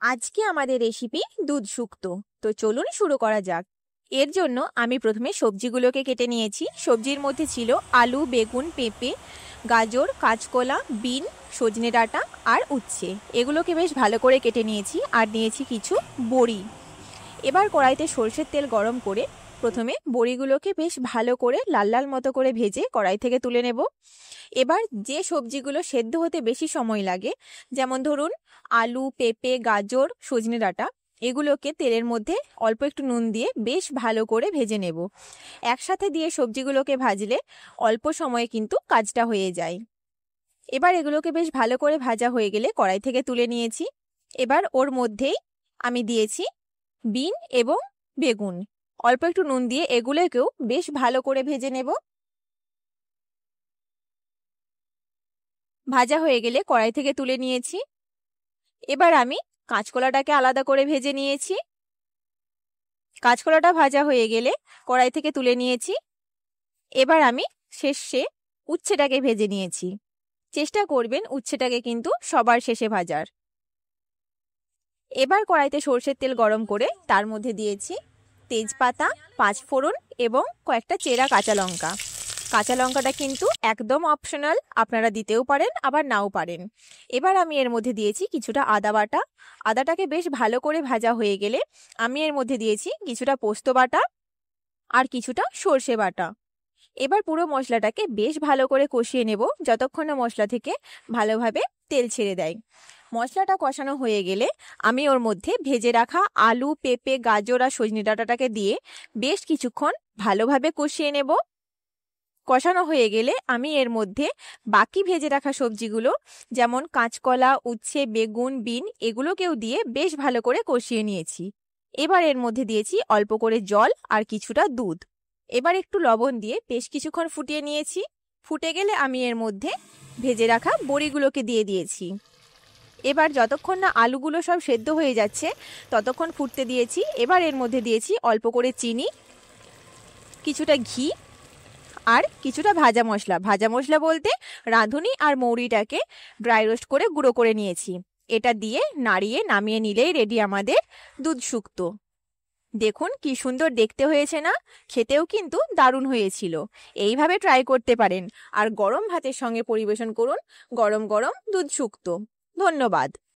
আজকে আমাদের রেসিপি দুধ শুক্তো। তো চলুন শুরু করা যাক। এর জন্য আমি প্রথমে সবজিগুলোকে কেটে নিয়েছি। সবজির মধ্যে ছিল আলু, বেগুন, পেঁপে, গাজর, কাঁচকলা, বিন, সজনে ডাঁটা আর উচ্ছে। এগুলোকে বেশ ভালো করে কেটে নিয়েছি আর নিয়েছি কিছু বড়ি। এবার কড়াইতে সরষের তেল গরম করে প্রথমে বড়িগুলোকে বেশ ভালো করে লাল লাল মতো করে ভেজে কড়াই থেকে তুলে নেব। এবার যে সবজিগুলো সেদ্ধ হতে বেশি সময় লাগে, যেমন ধরুন আলু, পেঁপে, গাজর, সজনে ডাঁটা, এগুলোকে তেলের মধ্যে অল্প একটু নুন দিয়ে বেশ ভালো করে ভেজে নেব। একসাথে দিয়ে সবজিগুলোকে ভাজলে অল্প সময়ে কিন্তু কাজটা হয়ে যায়। এবার এগুলোকে বেশ ভালো করে ভাজা হয়ে গেলে কড়াই থেকে তুলে নিয়েছি। এবার ওর মধ্যেই আমি দিয়েছি বিন এবং বেগুন। অল্প একটু নুন দিয়ে এগুলোকেও বেশ ভালো করে ভেজে নেব। ভাজা হয়ে গেলে কড়াই থেকে তুলে নিয়েছি। এবার আমি কাঁচকলাটাকে আলাদা করে ভেজে নিয়েছি। কাঁচকলাটা ভাজা হয়ে গেলে কড়াই থেকে তুলে নিয়েছি। এবার আমি শেষে উচ্ছেটাকে ভেজে নিয়েছি। চেষ্টা করবেন উচ্ছেটাকে কিন্তু সবার শেষে ভাজার। এবার কড়াইতে সরষের তেল গরম করে তার মধ্যে দিয়েছি তেজপাতা, পাঁচফোড়ন এবং কয়েকটা চেরা কাঁচা লঙ্কা। কাঁচা লঙ্কাটা কিন্তু একদম অপশনাল, আপনারা দিতেও পারেন আবার নাও পারেন। এবার আমি এর মধ্যে দিয়েছি কিছুটা আদা বাটা। আদাটাকে বেশ ভালো করে ভাজা হয়ে গেলে আমি এর মধ্যে দিয়েছি কিছুটা পোস্ত বাটা আর কিছুটা সর্ষে বাটা। এবার পুরো মশলাটাকে বেশ ভালো করে কষিয়ে নেব যতক্ষণ না মশলা থেকে ভালোভাবে তেল ছেড়ে দেয়। মশলাটা কষানো হয়ে গেলে আমি ওর মধ্যে ভেজে রাখা আলু, পেঁপে, গাজর আর সজনে ডাঁটাটাকে দিয়ে বেশ কিছুক্ষণ ভালোভাবে কষিয়ে নেব। কষানো হয়ে গেলে আমি এর মধ্যে বাকি ভেজে রাখা সবজিগুলো, যেমন কাঁচকলা, উচ্ছে, বেগুন, বিন, এগুলোকেও দিয়ে বেশ ভালো করে কষিয়ে নিয়েছি। এবার এর মধ্যে দিয়েছি অল্প করে জল আর কিছুটা দুধ। এবার একটু লবণ দিয়ে বেশ কিছুক্ষণ ফুটিয়ে নিয়েছি। ফুটে গেলে আমি এর মধ্যে ভেজে রাখা বড়িগুলোকে দিয়ে দিয়েছি। এবার যতক্ষণ না আলুগুলো সব সেদ্ধ হয়ে যাচ্ছে ততক্ষণ ফুটতে দিয়েছি। এবার এর মধ্যে দিয়েছি অল্প করে চিনি, কিছুটা ঘি আর কিছুটা ভাজা মশলা। ভাজা মশলা বলতে রাঁধুনি আর মৌরিটাকে ড্রাই রোস্ট করে গুঁড়ো করে নিয়েছি। এটা দিয়ে নাড়িয়ে নামিয়ে নিলেই রেডি আমাদের দুধ শুক্তো। দেখুন কি সুন্দর দেখতে হয়েছে না? খেতেও কিন্তু দারুণ হয়েছিল। এইভাবে ট্রাই করতে পারেন আর গরম ভাতের সঙ্গে পরিবেশন করুন গরম গরম দুধ শুক্তো। ধন্যবাদ।